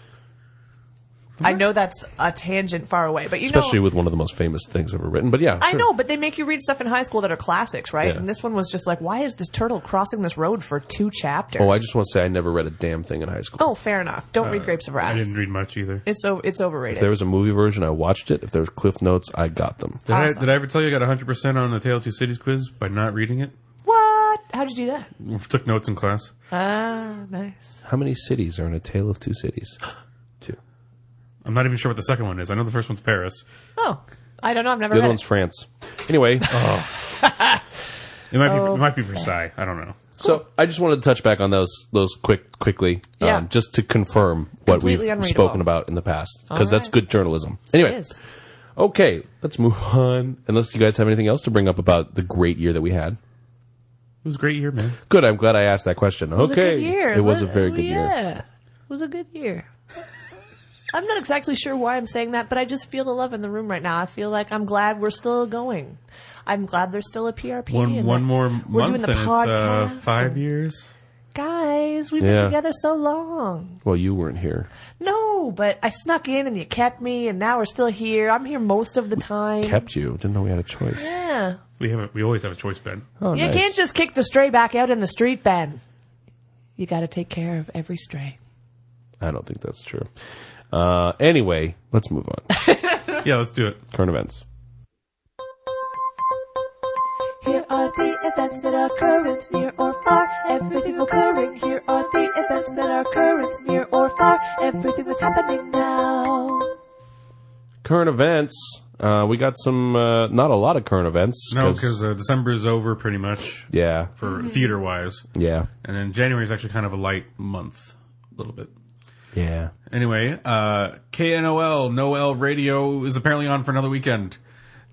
I know that's a tangent far away, but especially with one of the most famous things ever written. But yeah, I sure. know, but they make you read stuff in high school that are classics, right? Yeah. And this one was just like, why is this turtle crossing this road for 2 chapters? Oh, I just want to say I never read a damn thing in high school. Oh, fair enough. Don't read Grapes of Wrath. I didn't read much either. It's overrated. If there was a movie version, I watched it. If there was Cliff Notes, I got them. Awesome. Did I ever tell you I got 100% on the Tale of Two Cities quiz by not reading it? What? How'd you do that? Took notes in class. Ah, nice. How many cities are in A Tale of Two Cities? 2. I'm not even sure what the second one is. I know the first one's Paris. Oh, I don't know. I've never The other read one's it. France. Anyway, It might be Versailles. I don't know. so I just wanted to touch back on those quickly, Yeah. just to confirm what we've Completely unreadable. spoken about in the past, because All that's right. good journalism. It Anyway, is. okay, let's move on. Unless you guys have anything else to bring up about the great year that we had. It was a great year, man. Good. I'm glad I asked that question. It was okay, a good year. it was a very good year. Yeah, it was a good year. I'm not exactly sure why I'm saying that, but I just feel the love in the room right now. I feel like I'm glad we're still going. I'm glad there's still a PRP. and One that more we're month doing the and podcast. it's 5 and- years. Guys, we've Yeah. been together so long. Well, you weren't here. No, but I snuck in and you kept me, and now we're still here. I'm here most of the time. Kept you. Didn't know we had a choice. Yeah. We always have a choice, Ben. Oh, You nice. can't just kick the stray back out in the street, Ben. You got to take care of every stray. I don't think that's true. Anyway, let's move on. Yeah, let's do it. Current events. Here are the events that are current, near or far. Everything occurring. Here are the events that are current, near or far. Everything that's happening now. Current events. We got some, not a lot of current events. No, because December is over pretty much. Yeah. For theater-wise. Yeah. And then January is actually kind of a light month. A little bit. Yeah. Anyway, KNOL, Noel Radio, is apparently on for another weekend.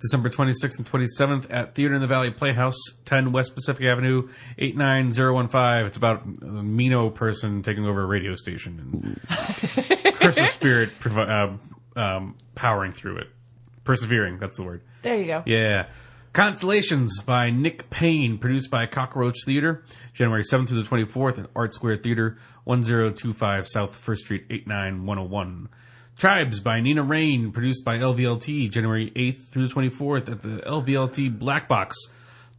December 26th and 27th at Theater in the Valley Playhouse, 10 West Pacific Avenue, 89015. It's about a Mino person taking over a radio station and Christmas spirit powering through it. Persevering, that's the word. There you go. Yeah. Constellations by Nick Payne, produced by Cockroach Theater, January 7th through the 24th at Art Square Theater, 1025 South 1st Street, 89101. Tribes by Nina Rain, produced by LVLT, January 8th through the 24th at the LVLT Black Box,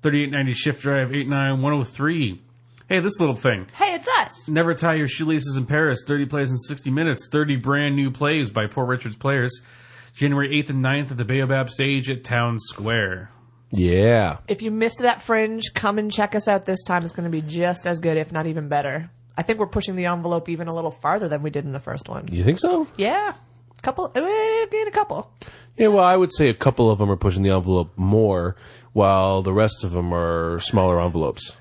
3890 Shift Drive, 89103. Hey, this little thing. Hey, it's us. Never Tie Your Shoelaces in Paris, 30 plays in 60 minutes, 30 brand new plays by Poor Richard's Players, January 8th and 9th at the Baobab Stage at Town Square. Yeah. If you missed that Fringe, come and check us out this time. It's going to be just as good, if not even better. I think we're pushing the envelope even a little farther than we did in the first one. You think so? Yeah. A couple. Yeah, well, I would say a couple of them are pushing the envelope more, while the rest of them are smaller envelopes.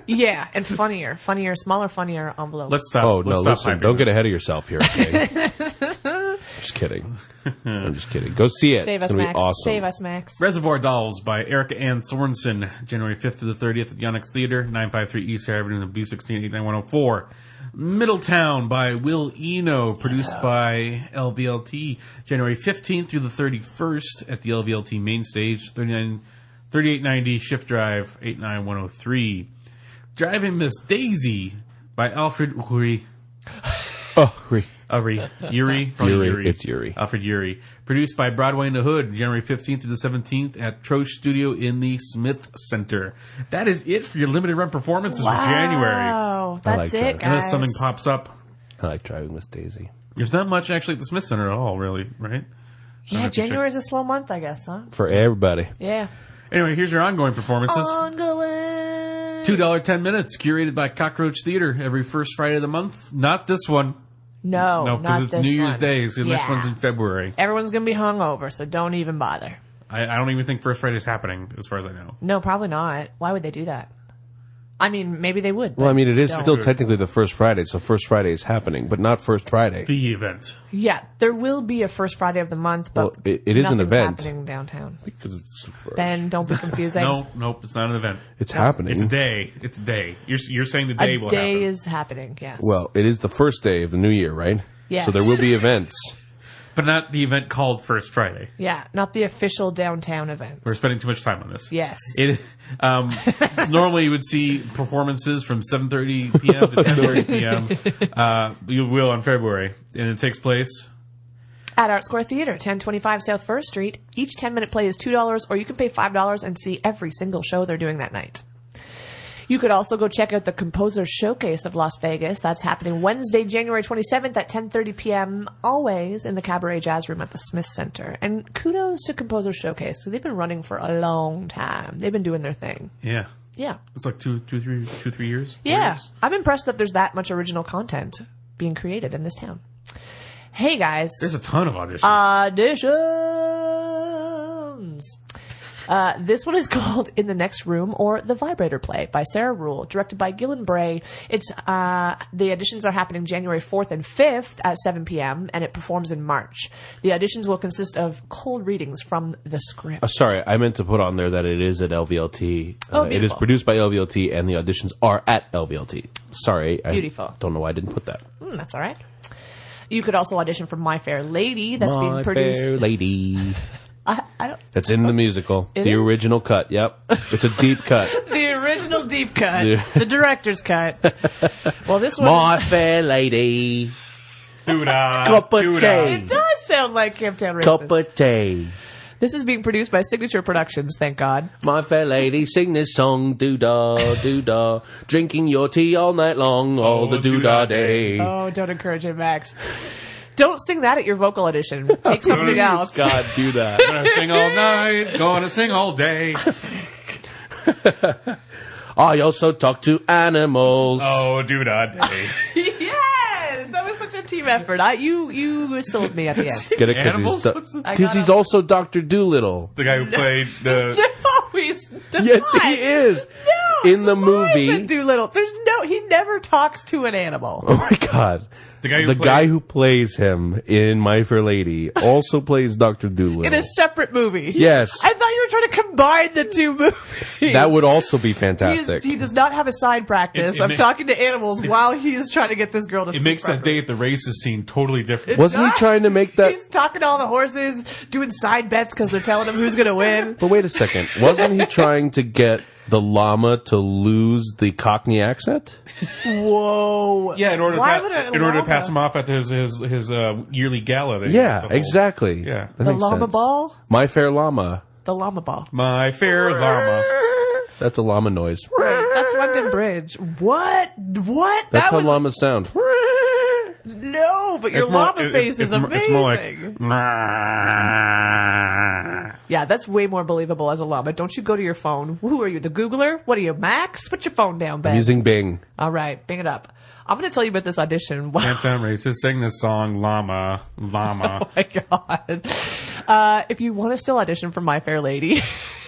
Yeah, and funnier, smaller envelopes. Let's stop. Oh, let's no, stop listen, hyping don't get this. ahead of yourself here, okay? Just kidding. I'm just kidding. Go see it. Save it's us, going to Max. be awesome. Save us, Max. Reservoir Dolls by Erica Ann Sorensen, January 5th through the 30th at the Onyx Theater, 953 East Avenue, B16 89104. Middletown by Will Eno, produced by LVLT, January 15th through the 31st at the LVLT Main Stage, 3890 Shift Drive, 89103. Driving Miss Daisy by Alfred Uri. Oh, Yuri. Probably Yuri. It's Yuri. Alfred Yuri. Produced by Broadway in the Hood, January 15th through the 17th at Troche Studio in the Smith Center. That is it for your limited run performances for January. Wow, that's like it, that. guys. Unless something pops up. I like Driving Miss Daisy. There's not much actually at the Smith Center at all, really, right? Yeah, January's a slow month, I guess, huh? For everybody. Yeah. Anyway, here's your ongoing performances. Ongoing. $2 10 minutes, curated by Cockroach Theater every first Friday of the month. Not this one. No, No, not because it's this New Year's one. Day, so the next Yeah. one's in February. Everyone's going to be hungover, so don't even bother. I don't even think First Friday's happening, as far as I know. No, probably not. Why would they do that? I mean, maybe they would. Well, I mean, it is don't. still technically the first Friday, so First Friday is happening, but not First Friday. The event. Yeah, there will be a first Friday of the month, but Well, it is an nothing's event. happening downtown. Because it's the first. Ben, don't be confusing. Nope, it's not an event. It's happening. It's a day. It's a day. You're saying the day A will day happen. is happening, yes. Well, it is the first day of the new year, right? Yes. So there will be events. But not the event called First Friday. Yeah, not the official downtown event. We're spending too much time on this. Yes. It normally you would see performances from 7:30 p.m. to 10:30 p.m. You will on February, and it takes place. At Art Square Theater, 1025 South 1st Street. Each 10-minute play is $2, or you can pay $5 and see every single show they're doing that night. You could also go check out the Composer's Showcase of Las Vegas. That's happening Wednesday, January 27th at 10:30 p.m., always in the Cabaret Jazz Room at the Smith Center. And kudos to Composer's Showcase. They've been running for a long time. They've been doing their thing. Yeah, Yeah. it's like 3 years. 4 Yeah. years? I'm impressed that there's that much original content being created in this town. Hey, guys. There's a ton of auditions. Auditions. This one is called In the Next Room, or The Vibrator Play by Sarah Rule, directed by Gillian Bray. It's the auditions are happening January 4th and 5th at 7 p.m., and it performs in March. The auditions will consist of cold readings from the script. Sorry, I meant to put on there that it is at LVLT. Oh, It is beautiful. produced by LVLT, and the auditions are at LVLT. Sorry. Beautiful. I don't know why I didn't put that. That's all right. You could also audition for My Fair Lady. That's being My produced. Fair Lady. I don't. That's in the musical. It The is? original cut, yep. It's a deep cut. The original deep cut. Yeah. The director's cut. Well, this one. My Fair Lady. Doo-dah, Cup of doo-dah. tea. It does sound like Camptown Races. Cup of tea. This is being produced by Signature Productions, thank God. My fair lady, sing this song, doo-dah, doo-dah. Drinking your tea all night long, all the doo-dah day. Oh, don't encourage it, Max. Don't sing that at your vocal audition. Take something else. God, do that. Gonna sing all night, gonna sing all day. I also talk to animals. Oh, Doodah Day. Yes, that was such a team effort. You sold me at the end. Get it? Animals? What's the- Because he's also Dr. Doolittle. The guy who played the... No, he's Yes, he is. No, In the movie. Why is it Doolittle? He never talks to an animal. Oh my God. The guy who plays him in My Fair Lady also plays Dr. Doolittle. In a separate movie. Yes. I thought you were trying to combine the two movies. That would also be fantastic. He does not have a side practice of talking to animals while he is trying to get this girl to It speak makes that properly. day at the races scene totally different. Wasn't he trying to make that... He's talking to all the horses, doing side bets because they're telling him who's going to win. But wait a second. Wasn't he trying to get the llama to lose the Cockney accent? Whoa. Yeah, in order Why to would a in order to llama- pass him off at his yearly gala. That he Yeah, has to hold. exactly. Yeah. That The makes llama sense. ball? My Fair Llama. The llama ball. My fair llama. That's a llama noise. Right. That's London Bridge. What? That's that how was llamas sound. No, but your llama face is amazing. It's more like. Yeah, that's way more believable as a llama. Don't you go to your phone. Who are you, the Googler? What are you, Max? Put your phone down, Ben. Using Bing. All right, bing it up. I'm going to tell you about this audition. Wow. Halftime racist, sing this song, Llama, Llama. Oh my God. If you want to still audition for My Fair Lady,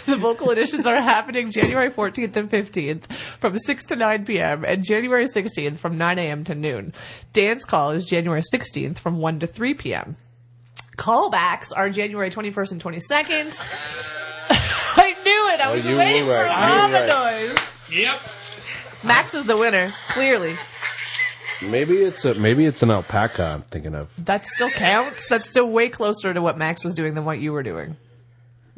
the vocal auditions are happening January 14th and 15th from 6 to 9 p.m. and January 16th from 9 a.m. to noon. Dance call is January 16th from 1 to 3 p.m. Callbacks are January 21st and 22nd. I knew it. I was you waiting were for right. a You were llama right. noise. Yep. Max is the winner, clearly. Maybe it's an alpaca I'm thinking of. That still counts. That's still way closer to what Max was doing than what you were doing.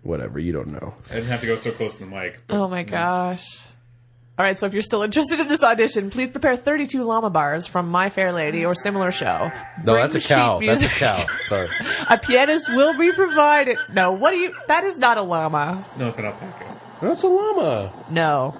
Whatever, you don't know. I didn't have to go so close to the mic. Oh my gosh. All right, so if you're still interested in this audition, please prepare 32 llama bars from My Fair Lady or similar show. No, Bring that's a sheet cow. That's a music. cow. Sorry. A pianist will be provided. No, what do you... That is not a llama. No, it's an alpaca. That's a llama. No.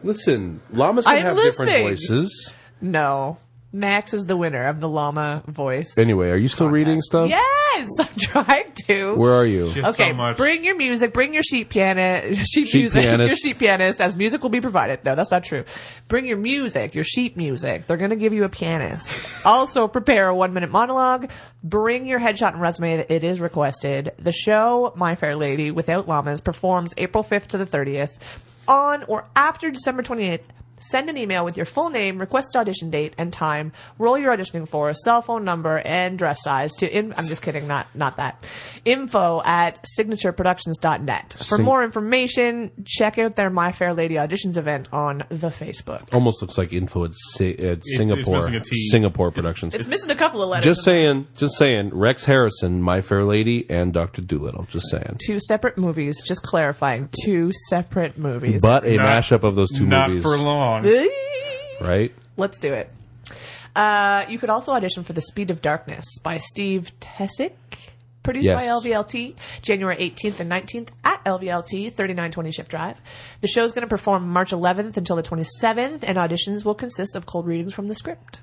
Listen, llamas can I'm have listening. different voices. No. Max is the winner of the llama voice. Anyway, are you still reading stuff? Yes, I'm trying to. Where are you? Just Okay, so much. bring your music, bring your sheet pianist, Sheet music, pianist. your sheet pianist, as music will be provided. No, that's not true. Bring your music, your sheet music. They're going to give you a pianist. Also, prepare a 1-minute monologue. Bring your headshot and resume. It is requested. The show, My Fair Lady, without llamas, performs April 5th to the 30th on or after December 28th. Send an email with your full name, requested audition date and time, role you're auditioning for, cell phone number, and dress size to I'm just kidding, not that. info@signatureproductions.net. For more information, check out their My Fair Lady auditions event on the Facebook. Almost looks like info at Singapore. missing a T. Singapore Productions. It's missing a couple of letters. Just saying. Rex Harrison, My Fair Lady, and Dr. Doolittle. Just saying. Two separate movies, just clarifying. Two separate movies. But a Not- mashup of those two Not movies. for long. Right? Let's do it. You could also audition for The Speed of Darkness by Steve Tessick, produced Yes. by LVLT, January 18th and 19th at LVLT, 3920 Shift Drive. The show's going to perform March 11th until the 27th, and auditions will consist of cold readings from the script.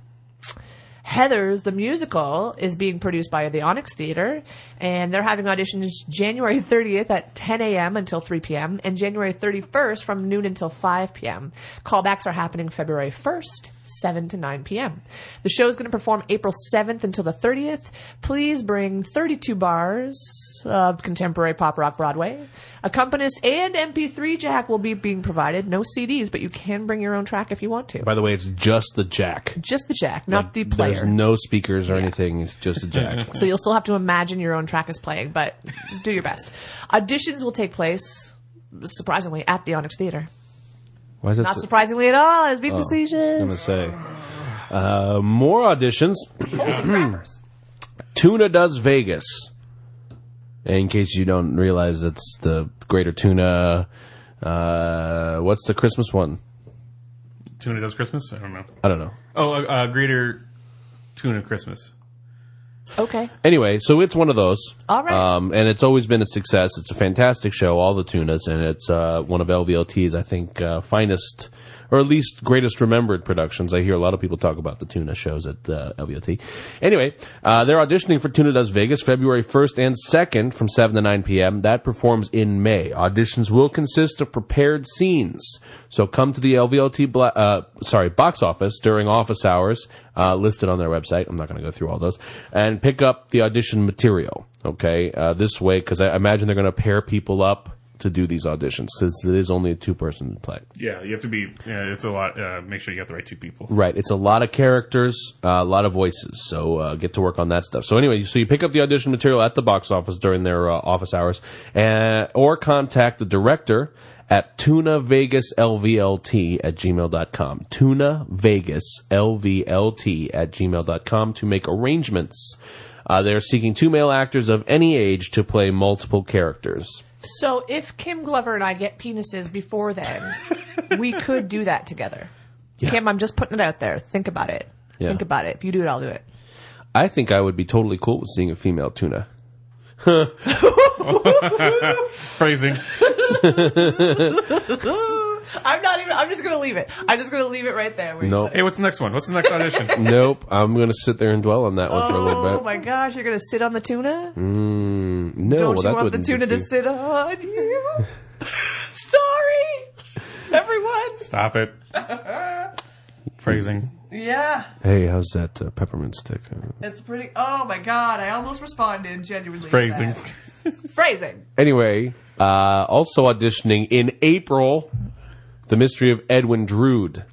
Heathers, the musical, is being produced by the Onyx Theater, and they're having auditions January 30th at 10 a.m. until 3 p.m. and January 31st from noon until 5 p.m. Callbacks are happening February 1st, 7 to 9 p.m. The show is going to perform April 7th until the 30th. Please bring 32 bars of contemporary pop rock Broadway. Accompanist and MP3 jack will be being provided. No CDs, but you can bring your own track if you want to. By the way, it's just the jack. Just the jack, not the player. There's no speakers or anything. It's just a jack. So you'll still have to imagine your own track is playing, but do your best. Auditions will take place, surprisingly, at the Onyx Theater. Why is that Not surprisingly at all, as being facetious. I'm going to say. More auditions. Tuna Does Vegas. In case you don't realize, it's the Greater Tuna. What's the Christmas one? Tuna Does Christmas? I don't know. I don't know. Oh, Greater Tuna Christmas. Okay. Anyway, so it's one of those. All right. And it's always been a success. It's a fantastic show, all the tunas, and it's one of LVLT's, I think, finest or at least greatest remembered productions. I hear a lot of people talk about the Tuna shows at LVOT. Anyway, they're auditioning for Tuna Does Vegas February 1st and 2nd from 7 to 9 p.m. That performs in May. Auditions will consist of prepared scenes. So come to the LVOT box office during office hours, listed on their website. I'm not going to go through all those. And pick up the audition material, okay? This way, because I imagine they're going to pair people up to do these auditions, since it is only a two-person play. Yeah, you have to be, it's a lot, make sure you got the right two people. Right, it's a lot of characters, a lot of voices, so get to work on that stuff. So anyway, so you pick up the audition material at the box office during their office hours, or contact the director at tunavegaslvlt@gmail.com. tunavegaslvlt@gmail.com to make arrangements. They're seeking 2 male actors of any age to play multiple characters. So if Kim Glover and I get penises before then, we could do that together. Yeah. Kim, I'm just putting it out there. Think about it. Yeah. Think about it. If you do it, I'll do it. I think I would be totally cool with seeing a female tuna. Phrasing. I'm just going to leave it. I'm just going to leave it right there. Nope. Hey, what's the next one? What's the next audition? Nope. I'm going to sit there and dwell on that one for a little bit. Oh my gosh, you're going to sit on the tuna? No, Don't well, you that want the wouldn't tuna to defeat- sit on you? Sorry, everyone. Stop it. Phrasing. Yeah, Hey, how's that peppermint stick? it's pretty. Oh my god, I almost responded genuinely. to Phrasing. that. Phrasing. Anyway, also auditioning in April, The Mystery of Edwin Drood.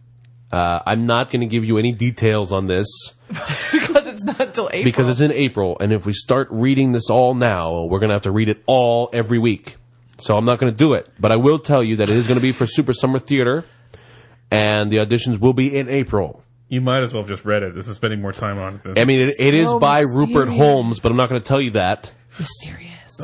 I'm not going to give you any details on this Because it's not until April. because it's in April, and if we start reading this all now, we're going to have to read it all every week. So I'm not going to do it, but I will tell you that it is going to be for Super Summer Theater, and the auditions will be in April. You might as well have just read it. This is spending more time on it. I mean, it is So by Rupert mysterious. Holmes, but I'm not going to tell you that. Mysterious.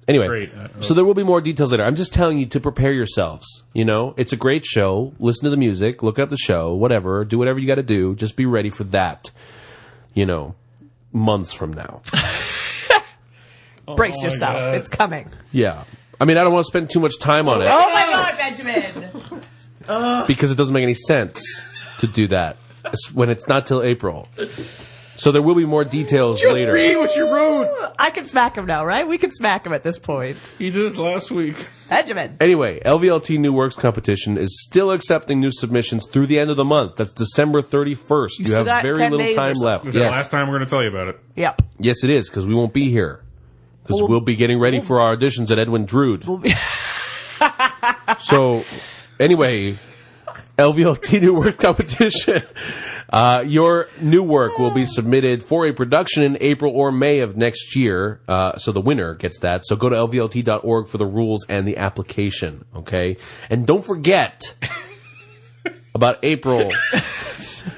Anyway, Great. so there will be more details later. I'm just telling you to prepare yourselves. You know, it's a great show. Listen to the music, look up the show, whatever. Do whatever you got to do. Just be ready for that. You know, months from now. Brace my yourself. God. It's coming. Yeah. I mean, I don't want to spend too much time on it Oh my god, Benjamin. because it doesn't make any sense to do that when it's not till April. So there will be more details later. Read what you wrote. I can smack him now, right? We can smack him at this point. You did this last week. Benjamin. Anyway, LVLT New Works Competition is still accepting new submissions through the end of the month. That's December 31st. You still have got very 10 little days or time something. left. This is the last Yes. time we're going to tell you about it. Yep. Yes, it is, because we won't be here. Because Well, we'll be getting ready for our auditions at Edwin Drood. We'll be- So, anyway, LVLT New Work Competition. Your new work will be submitted for a production in April or May of next year. So the winner gets that. So go to lvlt.org for the rules and the application. Okay? And don't forget about April.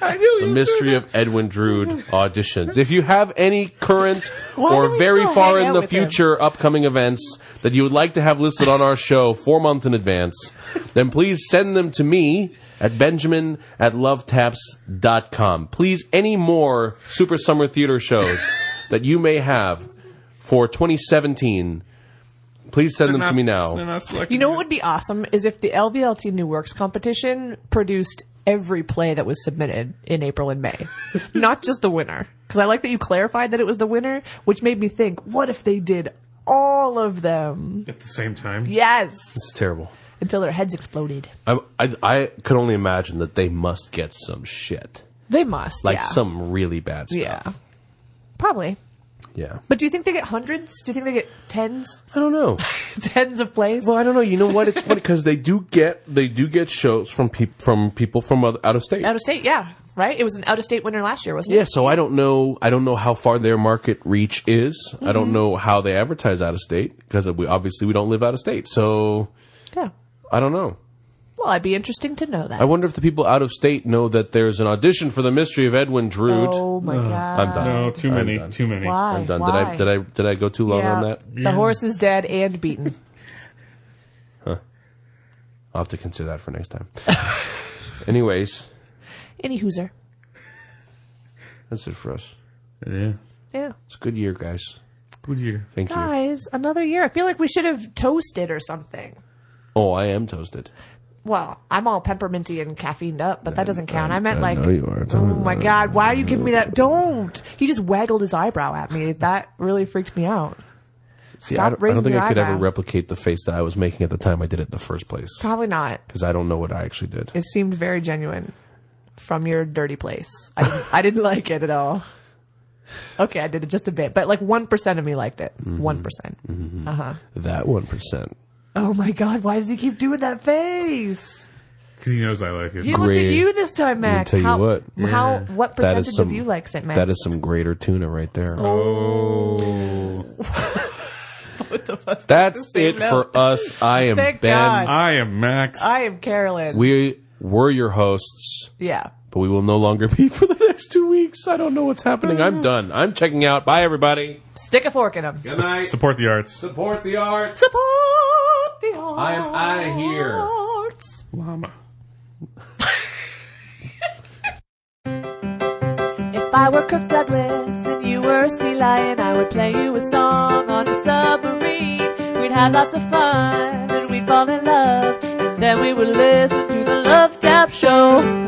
The Mystery of Edwin Drood auditions. If you have any current Why or do we very still far hang in out the with him? future upcoming events that you would like to have listed on our show 4 months in advance, then please send them to me at benjamin@lovetaps.com. Please, any more Super Summer Theater shows that you may have for 2017, please send them to me now. You know what would be awesome is if the LVLT New Works competition produced every play that was submitted in April and May, not just the winner. Because I like that you clarified that it was the winner, which made me think, what if they did all of them? At the same time. Yes, It's terrible. until their heads exploded. I could only imagine that they must get some shit. They must, Like yeah. some really bad stuff. Yeah, probably. Yeah. But do you think they get hundreds? Do you think they get tens, I don't know. tens of plays? Well, I don't know. You know what? It's funny because they do get shows from people from out of state. Out of state, yeah, right. It was an out of state winner last year, wasn't Yeah, it? so I don't know how far their market reach is. I don't know how they advertise out of state because we don't live out of state. So Yeah. I don't know. Well, I'd be interesting to know that. I wonder if the people out of state know that there's an audition for The Mystery of Edwin Drood. Oh my god! I'm done. No, too I'm many. done. Too many. Why? I'm done. Why? Did I go too long Yeah. on that? The horse is dead and beaten. I'll have to consider that for next time. Anyways, Any hooser. that's it for us. Yeah. Yeah. It's a good year, guys. Good year. Thank you. Guys, another year. I feel like we should have toasted or something. Oh, I am toasted. Well, I'm all pepperminty and caffeined up, but that doesn't count. I meant I like, know you are. oh my God, why are you giving me that? Don't! He just waggled his eyebrow at me. That really freaked me out. See, Stop I don't raising think your I could eyebrow. ever replicate the face that I was making at the time I did it in the first place. Probably not. Because I don't know what I actually did. It seemed very genuine from your dirty place. I didn't like it at all. Okay, I did it just a bit, but like 1% of me liked it. 1%. Uh-huh. That 1%. Oh my God, why does he keep doing that face? Because he knows I like it. He looked at you this time, Max. Let me tell you what. What percentage of you likes it, Max? That is some greater tuna right there. Oh. Both of us. That's it for us. I am Thank Ben. God. I am Max. I am Carolyn. We were your hosts, Yeah. but we will no longer be for the next 2 weeks. I don't know what's happening. I'm done. I'm checking out. Bye, everybody. Stick a fork in him. Good night. Support the arts. Support the art. Support the arts. I am out of here. Llama. If I were Kirk Douglas and you were a sea lion, I would play you a song on a submarine. We'd have lots of fun and we'd fall in love, and then we would listen to the Love Tap Show.